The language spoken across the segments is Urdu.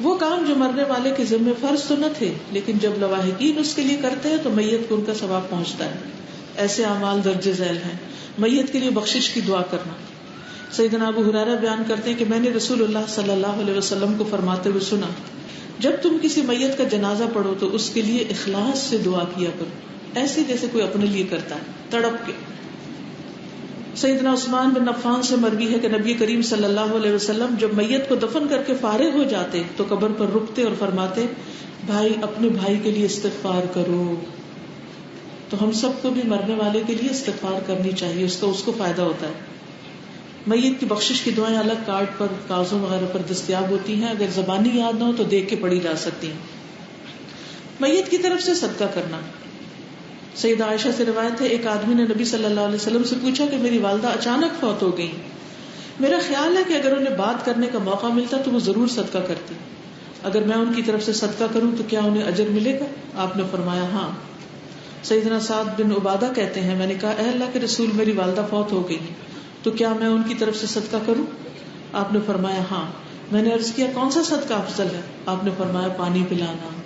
وہ کام جو مرنے والے کے ذمہ فرض تو نہ تھے، لیکن جب لواحقین اس کے لیے کرتے ہیں تو میت کو ان کا ثواب پہنچتا ہے. ایسے اعمال درج ذیل ہیں. میت کے لیے بخشش کی دعا کرنا. سیدنا ابو ہریرہ بیان کرتے ہیں کہ میں نے رسول اللہ صلی اللہ علیہ وسلم کو فرماتے ہوئے سنا، جب تم کسی میت کا جنازہ پڑھو تو اس کے لیے اخلاص سے دعا کیا کرو، ایسے جیسے کوئی اپنے لیے کرتا ہے، تڑپ کے. سیدنا عثمان بن عفان سے مروی ہے کہ نبی کریم صلی اللہ علیہ وسلم جب میت کو دفن کر کے فارغ ہو جاتے تو قبر پر رکتے اور فرماتے، بھائی اپنے بھائی کے لیے استغفار کرو. تو ہم سب کو بھی مرنے والے کے لیے استغفار کرنی چاہیے، اس کو فائدہ ہوتا ہے. میت کی بخشش کی دعائیں الگ کارڈ پر، کاغذوں وغیرہ پر دستیاب ہوتی ہیں. اگر زبانی یاد نہ ہو تو دیکھ کے پڑھی جا سکتی ہیں. میت کی طرف سے صدقہ کرنا. سیدہ عائشہ سے روایت ہے، ایک آدمی نے نبی صلی اللہ علیہ وسلم سے پوچھا کہ میری والدہ اچانک فوت ہو گئی، میرا خیال ہے کہ اگر انہیں بات کرنے کا موقع ملتا تو وہ ضرور صدقہ کرتی، اگر میں ان کی طرف سے صدقہ کروں تو کیا انہیں اجر ملے گا؟ آپ نے فرمایا ہاں. سیدنا سعد بن عبادہ کہتے ہیں، میں نے کہا اے اللہ کے رسول، میری والدہ فوت ہو گئی تو کیا میں ان کی طرف سے صدقہ کروں؟ آپ نے فرمایا ہاں. میں نے عرض کیا کون سا صدقہ افضل ہے؟ آپ نے فرمایا پانی پلانا.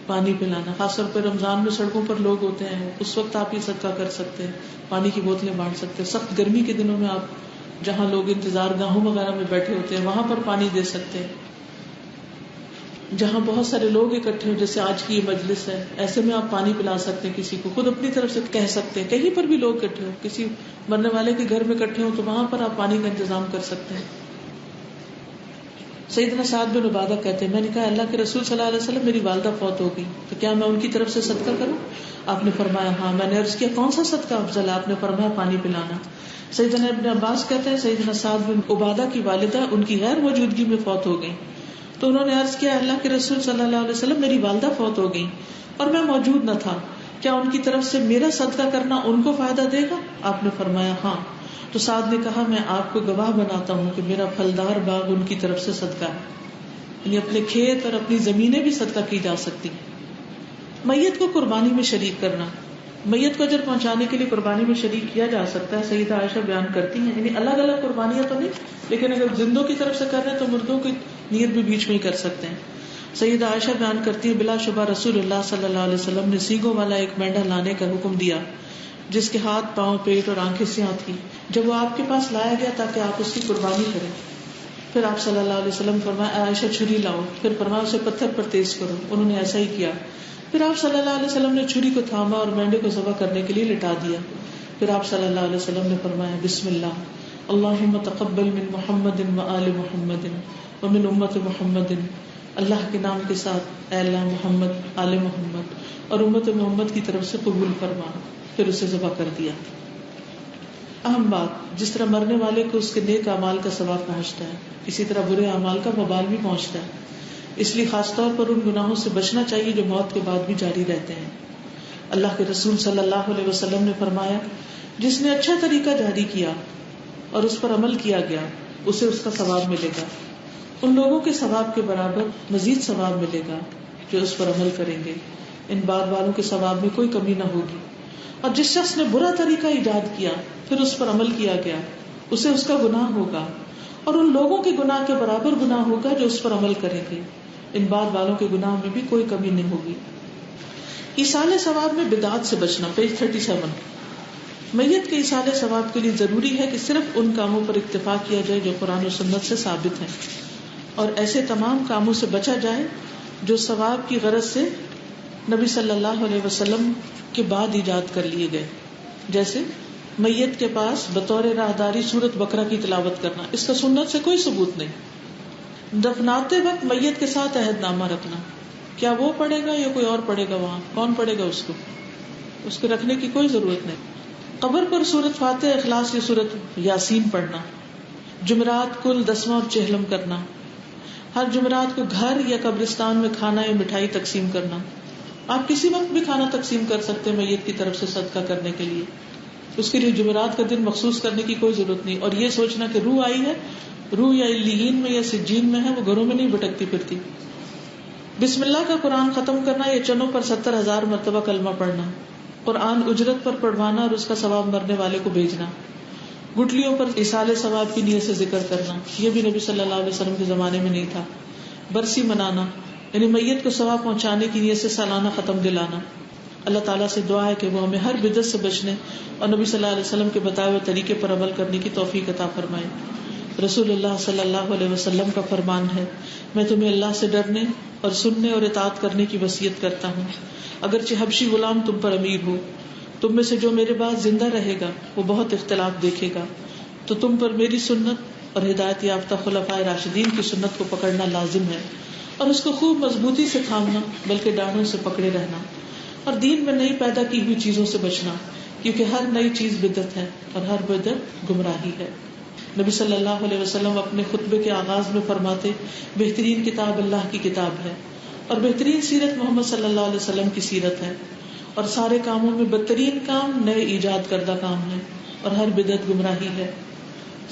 پانی پلانا، خاص طور پہ رمضان میں سڑکوں پر لوگ ہوتے ہیں، اس وقت آپ یہ صدقہ کر سکتے ہیں، پانی کی بوتلیں بانٹ سکتے ہیں. سخت گرمی کے دنوں میں آپ جہاں لوگ انتظار گاہوں وغیرہ میں بیٹھے ہوتے ہیں وہاں پر پانی دے سکتے ہیں. جہاں بہت سارے لوگ اکٹھے ہو، جیسے آج کی یہ مجلس ہے، ایسے میں آپ پانی پلا سکتے ہیں کسی کو، خود اپنی طرف سے کہہ سکتے ہیں. کہیں پر بھی لوگ اکٹھے ہو، کسی مرنے والے کے گھر میں اکٹھے ہو تو وہاں پر آپ پانی کا انتظام کر سکتے ہیں. سیدنا سعد بن عبادہ کہتے ہیں، میں نے کہا اللہ کے رسول صلی اللہ علیہ وسلم، میری والدہ فوت ہو گئی تو کیا میں ان کی طرف سے صدقہ کروں؟ آپ نے فرمایا ہاں. میں نے عرض کیا کون سا صدقہ افضل ہے؟ آپ نے فرمایا پانی پلانا. سیدنا ابن عباس کہتے ہیں، سیدنا سعد بن عبادہ کی والدہ ان کی غیر موجودگی میں فوت ہو گئی تو انہوں نے عرض کیا اللہ کے رسول صلی اللہ علیہ وسلم، میری والدہ فوت ہو گئی اور میں موجود نہ تھا، کیا ان کی طرف سے میرا صدقہ کرنا ان کو فائدہ دے گا؟ آپ نے فرمایا ہاں. تو سعد نے کہا میں آپ کو گواہ بناتا ہوں کہ میرا پھلدار باغ ان کی طرف سے صدقہ ہے. یعنی اپنے کھیت اور اپنی زمینیں بھی صدقہ کی جا سکتی. میت کو قربانی میں شریک کرنا. میت کو اجر پہنچانے کے لیے قربانی میں شریک کیا جا سکتا ہے. سیدہ عائشہ بیان کرتی ہیں، یعنی الگ الگ قربانیاں تو نہیں، لیکن اگر زندوں کی طرف سے کر رہے ہیں تو مردوں کی نیت بھی بیچ میں ہی کر سکتے ہیں. سیدہ عائشہ بیان کرتی ہے، بلا شبہ رسول اللہ صلی اللہ علیہ وسلم نے سینگوں والا ایک مینڈا لانے کا حکم دیا جس کے ہاتھ، پاؤں، پیٹ اور آنکھیں سیاہ تھی. جب وہ آپ کے پاس لایا گیا تاکہ آپ اس کی قربانی کریں، پھر آپ صلی اللہ علیہ وسلم فرمایا عائشہ چھری لاؤ، پھر فرمایا اسے پتھر پر تیز کرو. انہوں نے ایسا ہی کیا. پھر آپ صلی اللہ علیہ وسلم نے چھری کو تھاما اور مینڈے کو ذبح کرنے کے لیے لٹا دیا. پھر آپ صلی اللہ علیہ وسلم نے فرمایا بسم اللہ، اللہم تقبل من محمد و آل محمد ومن امت محمد. اللہ کے نام کے ساتھ، اے اللہ محمد، آل محمد اور امت محمد کی طرف سے قبول فرما. پھر اسے ذبح کر دیا. اہم بات، جس طرح مرنے والے کو اس کے نیک اعمال کا ثواب پہنچتا ہے، اسی طرح برے اعمال کا وبال بھی پہنچتا ہے. اس لیے خاص طور پر ان گناہوں سے بچنا چاہیے جو موت کے بعد بھی جاری رہتے ہیں. اللہ کے رسول صلی اللہ علیہ وسلم نے فرمایا، جس نے اچھا طریقہ جاری کیا اور اس پر عمل کیا گیا اسے اس کا ثواب ملے گا. ان لوگوں کے ثواب کے برابر مزید ثواب ملے گا جو اس پر عمل کریں گے. ان بعد والوں کے ثواب میں کوئی کمی نہ ہوگی. اور جس شخص نے برا طریقہ ایجاد کیا پھر اس پر عمل کیا گیا اسے اس کا گناہ ہوگا اور ان لوگوں کے گناہ کے برابر گناہ ہوگا جو اس پر عمل کریں گے. ان بعد والوں کے گناہ میں بھی کوئی کمی نہیں ہوگی. ایصال ثواب میں بدعات سے بچنا. پیج 37. میت کے ایصال ثواب کے لیے ضروری ہے کہ صرف ان کاموں پر اکتفا کیا جائے جو قرآن و سنت سے ثابت ہیں، اور ایسے تمام کاموں سے بچا جائے جو ثواب کی غرض سے نبی صلی اللہ علیہ وسلم کے بعد ایجاد کر لیے گئے. جیسے میت کے پاس بطور راہداری سورۃ بقرہ کی تلاوت کرنا، اس کا سنت سے کوئی ثبوت نہیں. دفناتے وقت میت کے ساتھ عہد نامہ رکھنا، کیا وہ پڑھے گا یا کوئی اور پڑھے گا؟ وہاں کون پڑھے گا؟ اس کو رکھنے کی کوئی ضرورت نہیں. قبر پر سورۃ فاتحہ، اخلاص یا سورۃ یاسین پڑھنا. جمعرات کل 10واں اور چہلم کرنا. ہر جمعرات کو گھر یا قبرستان میں کھانا یا مٹھائی تقسیم کرنا. آپ کسی وقت بھی کھانا تقسیم کر سکتے ہیں میت کی طرف سے صدقہ کرنے کے لیے. اس کے لیے جمعرات کا دن مخصوص کرنے کی کوئی ضرورت نہیں. اور یہ سوچنا کہ روح آئی ہے، روح یا علیین میں یا سجین میں ہے، وہ گھروں میں نہیں بھٹکتی پھرتی. بسم اللہ کا قرآن ختم کرنا یا چنوں پر 70,000 مرتبہ کلمہ پڑھنا. قرآن اجرت پر پڑھوانا اور اس کا ثواب مرنے والے کو بھیجنا. گٹلیوں پر ایصال ثواب کی نیت سے ذکر کرنا، یہ بھی نبی صلی اللہ علیہ وسلم کے زمانے میں نہیں تھا. برسی منانا یعنی میت کو ثواب پہنچانے کی نیت سے سالانہ ختم دلانا. اللہ تعالیٰ سے دعا ہے کہ وہ ہمیں ہر بدعت سے بچنے اور نبی صلی اللہ علیہ وسلم کے بتائے ہوئے طریقے پر عمل کرنے کی توفیق عطا فرمائے. رسول اللہ صلی اللہ علیہ وسلم کا فرمان ہے, میں تمہیں اللہ سے ڈرنے اور سننے اور اطاعت کرنے کی وصیت کرتا ہوں, اگرچہ حبشی غلام تم پر امیر ہو. تم میں سے جو میرے بعد زندہ رہے گا وہ بہت اختلاف دیکھے گا, تو تم پر میری سنت اور ہدایت یافتہ خلفائے راشدین کی سنت کو پکڑنا لازم ہے, اور اس کو خوب مضبوطی سے تھامنا بلکہ ڈانڈوں سے پکڑے رہنا, اور دین میں نئی پیدا کی ہوئی چیزوں سے بچنا, کیونکہ ہر نئی چیز بدعت ہے اور ہر بدعت گمراہی ہے. نبی صلی اللہ علیہ وسلم اپنے خطبے کے آغاز میں فرماتے, بہترین کتاب اللہ کی کتاب ہے, اور بہترین سیرت محمد صلی اللہ علیہ وسلم کی سیرت ہے, اور سارے کاموں میں بدترین کام نئے ایجاد کردہ کام ہے, اور ہر بدعت گمراہی ہے.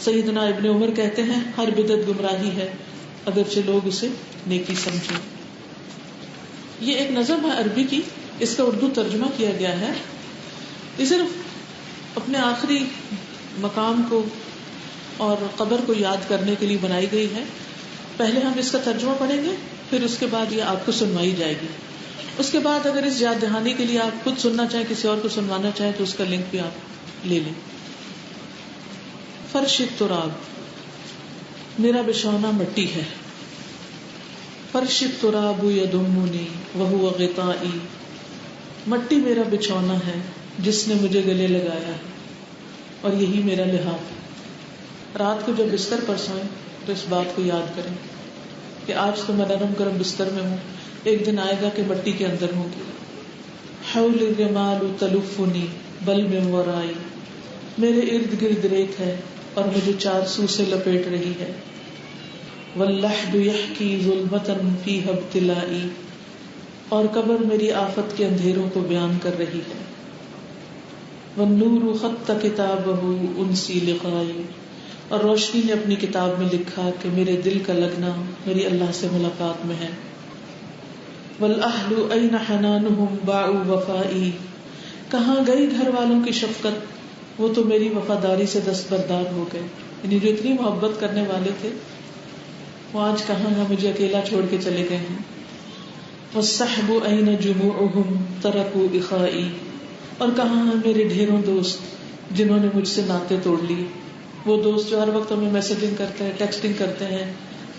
سیدنا ابن عمر کہتے ہیں, ہر بدعت گمراہی ہے اگرچہ لوگ اسے نیکی سمجھیں. یہ ایک نظم ہے عربی کی, اس کا اردو ترجمہ کیا گیا ہے. یہ صرف اپنے آخری مقام کو اور قبر کو یاد کرنے کے لیے بنائی گئی ہے. پہلے ہم اس کا ترجمہ پڑھیں گے, پھر اس کے بعد یہ آپ کو سنوائی جائے گی. اس کے بعد اگر اس یاد دہانی کے لیے آپ خود سننا چاہیں, کسی اور کو سنوانا چاہیں, تو اس کا لنک بھی آپ لے لیں. فرش التراب, میرا بچھونا مٹی ہے. فرش التراب یضمنی وہو غطائی, مٹی میرا بچھونا ہے جس نے مجھے گلے لگایا ہے اور یہی میرا لحاف. رات کو جب بستر پر سوئیں تو اس بات کو یاد کریں کہ آج تو میں نرم گرم بستر میں ہوں, ایک دن آئے گا کہ مٹی کے اندر ہوں گی. حول الرمال تلفنی بل من ورائی, میرے ارد گرد ریت ہے اور مجھے چار سو سے لپیٹ رہی ہے. واللحد یحکی ظلمتا فیہا ابتلائی, اور قبر میری آفت کے اندھیروں کو بیان کر رہی ہے. والنور خط کتابہ انسی لقائی, اور روشنی نے اپنی کتاب میں لکھا کہ میرے دل کا لگنا میری اللہ سے ملاقات میں ہے. والاہل این حنانہم باعوا وفائی, کہاں گئی گھر والوں کی شفقت, وہ تو میری وفاداری سے دستبردار ہو گئے. یعنی جو اتنی محبت کرنے والے تھے وہ آج کہاں ہیں, مجھے اکیلا چھوڑ کے چلے گئے ہیں. والصحب این جموعہم ترکوا اخائی, اور کہاں ہیں میرے ڈھیروں دوست جنہوں نے مجھ سے ناطے توڑ لیے. وہ دوست جو ہر وقت ہمیں میسجنگ کرتے ہیں, ٹیکسٹنگ کرتے ہیں,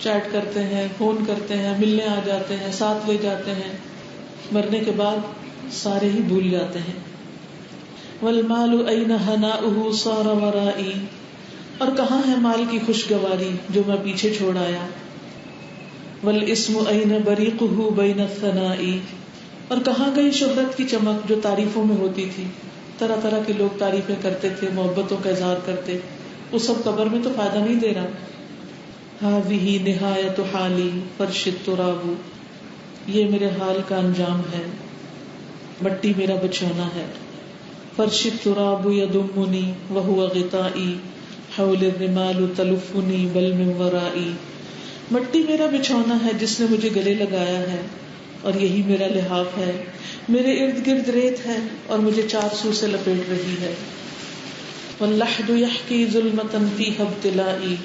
چیٹ کرتے ہیں, فون کرتے ہیں, ملنے آ جاتے ہیں, ساتھ لے جاتے ہیں, مرنے کے بعد سارے ہی بھول جاتے ہیں. والمال این ہناؤہ صار ورائی, اور کہاں ہے مال کی خوشگواری جو میں پیچھے چھوڑ آیا. والاسم این بریقہ بین الثنائی, اور کہاں گئی شہرت کی چمک جو تعریفوں میں ہوتی تھی. طرح طرح کے لوگ تعریفیں کرتے تھے, محبتوں کا اظہار کرتے, وہ سب قبر میں تو فائدہ نہیں دے رہا. ہذہ نہایت حالی فرش التراب, یہ میرے حال کا انجام ہے, مٹی میرا بچھونا ہے. فرش التراب یضمنی وہو غطائی, حول الرمال تلفنی بل من ورائی, مٹی میرا بچھونا ہے جس نے مجھے گلے لگایا ہے اور یہی میرا لحاف ہے. میرے ارد گرد ریت ہے اور مجھے چار سو سے لپیٹ رہی ہے. واللحد یحکی ظلمتا فیہا ابتلائی,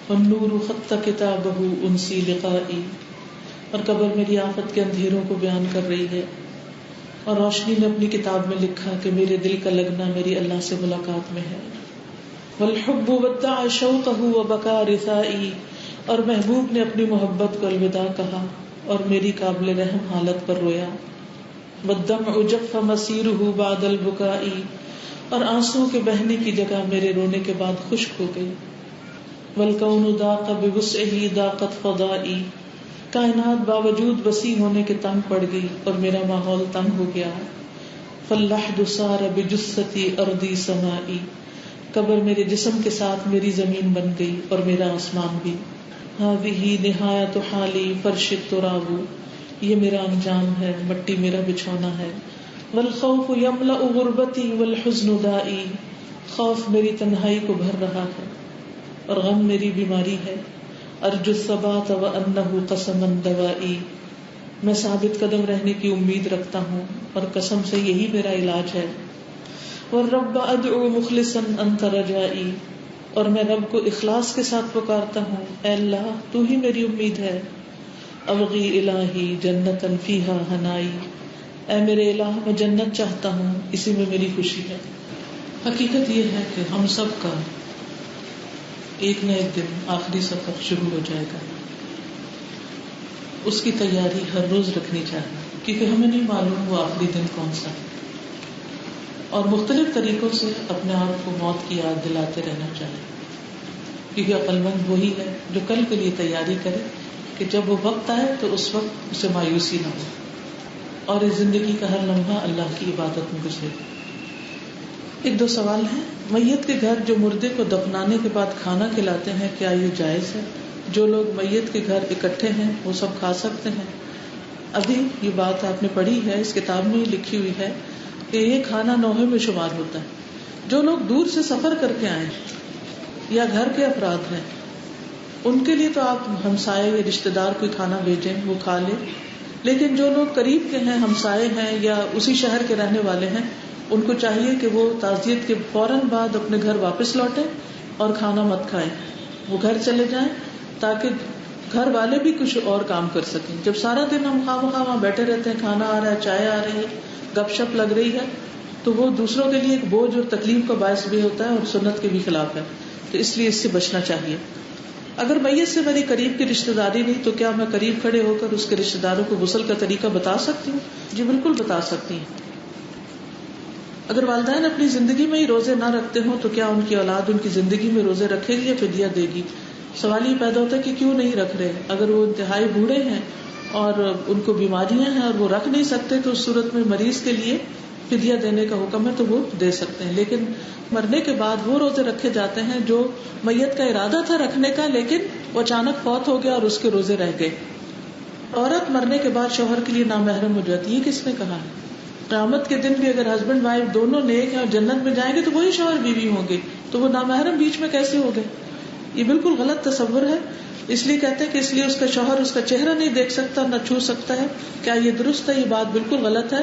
والنور خط کتابہ انسی لقائی, اور قبر میری آفت کے اندھیروں کو بیان کر رہی ہے اور روشنی نے اپنی کتاب میں لکھا کہ میرے دل کا لگنا میری اللہ سے ملاقات میں ہے. والحب ودع شوقہ وبکا رثائی, اور محبوب نے اپنی محبت کو الوداع کہا اور میری قابل رحم حالت پر رویا. والدمع جف مسیرہ بعد البکائی, اور آنسو کے بہنے کی جگہ میرے رونے کے بعد خشک ہو گئی. والکون ضاق بوسعہ ضاقت فضائی, کائنات باوجود وسیع ہونے کے تنگ پڑ گئی اور میرا ماحول تنگ ہو گیا. فاللحد صار بجثتی ارضی سمائی, قبر میرے جسم کے ساتھ میری زمین بن گئی اور میرا آسمان بھی. ہذہ نہایت حالی فرش التراب, یہ میرا انجام ہے, مٹی میرا بچھونا ہے. والخوف یملأ غربتی والحزن دائی, خوف میری تنہائی کو بھر رہا ہے اور غم میری بیماری ہے. ارجو الثبات وانہ قسما دوائی, میں ثابت قدم رہنے کی امید رکھتا ہوں اور قسم سے یہی میرا علاج ہے. والرب ادعو مخلصا انت رجائی, اور میں رب کو اخلاص کے ساتھ پکارتا ہوں, اے اللہ تو ہی میری امید ہے. ابغی الہی جنتا فیہا ہنائی، اے میرے الہ میں جنت چاہتا ہوں، اسی میں میری خوشی ہے۔ حقیقت یہ ہے کہ ہم سب کا ایک نہ ایک دن آخری سفر شروع ہو جائے گا، اس کی تیاری ہر روز رکھنی چاہیے، کیونکہ ہمیں نہیں معلوم وہ آخری دن کون سا ہے، اور مختلف طریقوں سے اپنے آپ کو موت کی یاد دلاتے رہنا چاہیے، کیونکہ عقل مند وہی ہے جو کل کے لیے تیاری کرے کہ جب وہ وقت آئے تو اس وقت اسے مایوسی نہ ہو، اور اس زندگی کا ہر لمحہ اللہ کی عبادت میں گزرے۔ ایک دو سوال ہیں۔ میت کے گھر جو مردے کو دفنانے کے بعد کھانا کھلاتے ہیں، کیا یہ جائز ہے؟ جو لوگ میت کے گھر اکٹھے ہیں وہ سب کھا سکتے ہیں؟ ابھی یہ بات آپ نے پڑھی ہے، اس کتاب میں ہی لکھی ہوئی ہے کہ یہ کھانا نوحے میں شمار ہوتا ہے۔ جو لوگ دور سے سفر کر کے آئے یا گھر کے افراد ہیں، ان کے لیے تو آپ ہمسائے یا رشتہ دار کوئی کھانا بھیجیں، وہ کھا لیں، لیکن جو لوگ قریب کے ہیں، ہمسائے ہیں یا اسی شہر کے رہنے والے ہیں، ان کو چاہیے کہ وہ تعزیت کے فوراً بعد اپنے گھر واپس لوٹیں اور کھانا مت کھائیں، وہ گھر چلے جائیں تاکہ گھر والے بھی کچھ اور کام کر سکیں۔ جب سارا دن ہم خواہ مخواہ وہاں بیٹھے رہتے ہیں، کھانا آ رہا ہے، چائے آ رہی ہے، گپ شپ لگ رہی ہے، تو وہ دوسروں کے لیے ایک بوجھ اور تکلیف کا باعث بھی ہوتا ہے اور سنت کے بھی خلاف ہے، تو اس لیے اس سے بچنا چاہیے۔ اگر میت سے میری قریب کی رشتہ داری نہیں تو کیا میں قریب کھڑے ہو کر اس کے رشتہ داروں کو غسل کا طریقہ بتا سکتی ہوں؟ جی بالکل بتا سکتی ہیں۔ اگر والدین اپنی زندگی میں ہی روزے نہ رکھتے ہوں تو کیا ان کی اولاد ان کی زندگی میں روزے رکھے گی یا فدیہ دے گی؟ سوال یہ پیدا ہوتا ہے کہ کیوں نہیں رکھ رہے؟ اگر وہ انتہائی بوڑھے ہیں اور ان کو بیماریاں ہیں اور وہ رکھ نہیں سکتے تو اس صورت میں مریض کے لیے فدیہ دینے کا حکم ہے تو وہ دے سکتے ہیں، لیکن مرنے کے بعد وہ روزے رکھے جاتے ہیں جو میت کا ارادہ تھا رکھنے کا لیکن وہ اچانک فوت ہو گیا اور اس کے روزے رہ گئے۔ عورت مرنے کے بعد شوہر کے لیے نامحرم ہو جاتی ہے، یہ کس نے کہا ہے؟ قیامت کے دن بھی اگر ہسبینڈ وائف دونوں نیک ہیں اور جنت میں جائیں گے تو وہی شوہر بیوی ہوں گے، تو وہ نامحرم بیچ میں کیسے ہو گئے؟ یہ بالکل غلط تصور ہے۔ اس لیے کہتے ہیں کہ اس لیے اس کا شوہر اس کا چہرہ نہیں دیکھ سکتا، نہ چھو سکتا ہے۔ کیا یہ درست ہے؟ یہ بات بالکل غلط ہے۔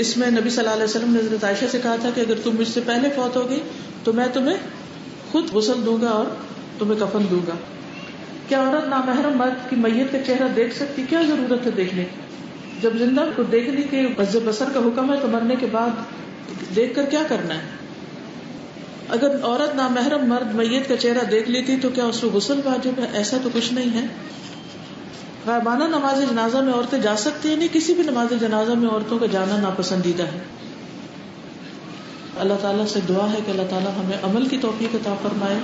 اس میں نبی صلی اللہ علیہ وسلم نے حضرت عائشہ سے کہا تھا کہ اگر تم مجھ سے پہلے فوت ہوگی تو میں تمہیں خود غسل دوں گا اور تمہیں کفن دوں گا۔ کیا عورت نامحرم مرد کی میت کا چہرہ دیکھ سکتی؟ کیا ضرورت ہے دیکھنے کی؟ جب زندہ کو دیکھنے کے غض بصر کا حکم ہے تو مرنے کے بعد دیکھ کر کیا کرنا ہے؟ اگر عورت نامحرم مرد میت کا چہرہ دیکھ لیتی تو کیا اس کو غسل واجب ہے؟ ایسا تو کچھ نہیں ہے۔ غائبانہ نماز جنازہ میں عورتیں جا سکتی ہیں؟ نہیں، کسی بھی نماز جنازہ میں عورتوں کا جانا ناپسندیدہ ہے۔ اللہ تعالیٰ سے دعا ہے کہ اللہ تعالیٰ ہمیں عمل کی توفیق عطا فرمائے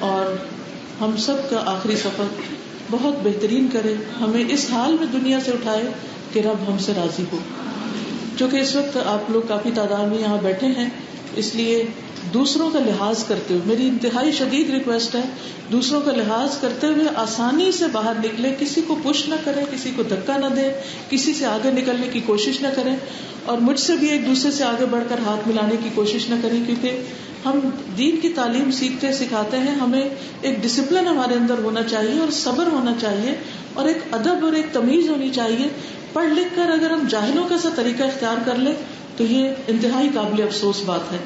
اور ہم سب کا آخری سفر بہت بہترین کرے، ہمیں اس حال میں دنیا سے اٹھائے کہ رب ہم سے راضی ہو۔ چونکہ اس وقت آپ لوگ کافی تعداد میں یہاں بیٹھے ہیں، اس لیے دوسروں کا لحاظ کرتے ہوئے میری انتہائی شدید ریکویسٹ ہے، دوسروں کا لحاظ کرتے ہوئے آسانی سے باہر نکلے، کسی کو پش نہ کریں، کسی کو دھکا نہ دیں، کسی سے آگے نکلنے کی کوشش نہ کریں، اور مجھ سے بھی ایک دوسرے سے آگے بڑھ کر ہاتھ ملانے کی کوشش نہ کریں، کیونکہ ہم دین کی تعلیم سیکھتے سکھاتے ہیں، ہمیں ایک ڈسپلن ہمارے اندر ہونا چاہیے اور صبر ہونا چاہیے اور ایک ادب اور ایک تمیز ہونی چاہیے۔ پڑھ لکھ کر اگر ہم جاہلوں کا سا طریقہ اختیار کر لیں تو یہ انتہائی قابل افسوس بات ہے۔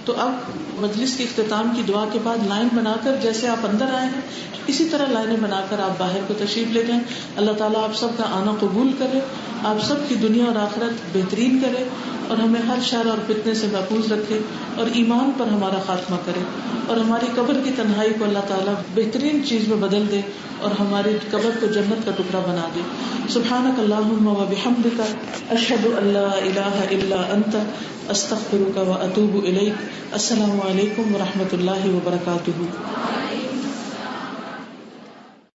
تو اب مجلس کے اختتام کی دعا کے بعد لائن بنا کر جیسے آپ اندر آئے ہیں اسی طرح لائنیں بنا کر آپ باہر کو تشریف لے جائیں۔ اللہ تعالیٰ آپ سب کا آنا قبول کرے، آپ سب کی دنیا اور آخرت بہترین کرے اور ہمیں ہر شر اور فتنے سے محفوظ رکھے اور ایمان پر ہمارا خاتمہ کرے، اور ہماری قبر کی تنہائی کو اللہ تعالیٰ بہترین چیز میں بدل دے اور ہماری قبر کو جنت کا ٹکڑا بنا دے۔ سبحانک اللہم و بحمدک، اشہد ان لا الہ الا انت، استغفرک و اتوب الیک۔ السلام علیکم و رحمۃ اللہ وبرکاتہ۔